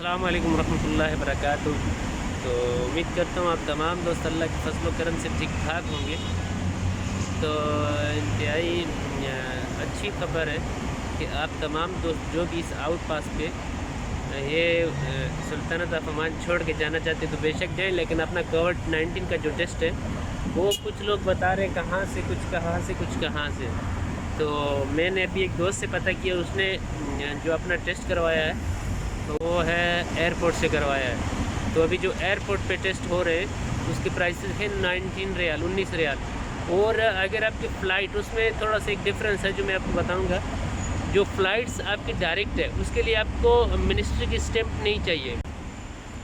अस्सलाम वालेकुम रहमतुल्लाहि वबरकातुहू। तो उम्मीद करता हूँ आप तमाम दोस्त अल्लाह के फजल व करम से ठीक ठाक होंगे। तो इंतहाई अच्छी खबर है कि आप तमाम दोस्त जो भी इस आउट पास पे ये सुल्तानत ऑफ ओमान छोड़ के जाना चाहते तो बेशक जाएं, लेकिन अपना कोविड-19 का जो टेस्ट है वो कुछ लोग बता रहे कहाँ से कुछ कहाँ से। तो मैंने अभी एक दोस्त से पता किया, उसने जो अपना टेस्ट करवाया है तो वो है एयरपोर्ट से करवाया है। तो अभी जो एयरपोर्ट पे टेस्ट हो रहे हैं उसके प्राइसेस हैं 19 रियाल 19 रियाल। और अगर आपकी फ़्लाइट, उसमें थोड़ा सा एक डिफरेंस है जो मैं आपको बताऊंगा। जो फ़्लाइट्स आपकी डायरेक्ट है उसके लिए आपको मिनिस्ट्री की स्टैंप नहीं चाहिए,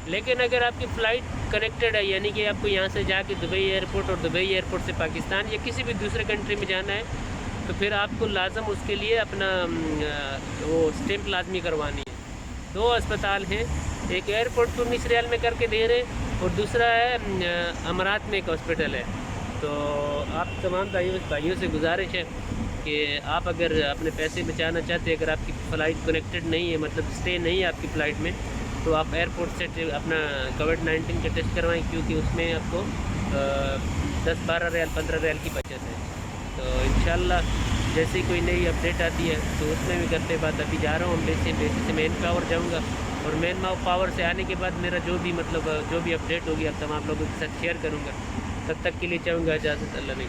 लेकिन अगर आपकी फ़्लाइट कनेक्टेड है, यानी कि आपको यहाँ से जाके दुबई एयरपोर्ट और दुबई एयरपोर्ट से पाकिस्तान या किसी भी दूसरे कंट्री में जाना है, तो फिर आपको लाजम उसके लिए अपना वो स्टैंप लाजमी करवानी है। दो अस्पताल हैं, एक एयरपोर्ट को 19 रियाल में करके दे रहे हैं और दूसरा है अमारात में एक हॉस्पिटल है। तो आप तमाम भाइयों से गुजारिश है कि आप अगर अपने पैसे बचाना चाहते हैं, अगर आपकी फ़्लाइट कनेक्टेड नहीं है, मतलब स्टे नहीं है आपकी फ़्लाइट में, तो आप एयरपोर्ट से अपना कोविड-19 का टेस्ट करवाएं, क्योंकि उसमें आपको 10-12 रियाल 15 रियाल की बचत है। तो इंशाल्लाह जैसे कोई नई अपडेट आती है तो उसमें भी करते बात। अभी जा रहा हूँ बेसी से मेन पावर जाऊँगा, और मेन पावर से आने के बाद मेरा जो भी अपडेट होगी अब तमाम लोगों के साथ शेयर करूँगा। तब तक के लिए चाहूँगा इजाज़त, अल्लाह ने।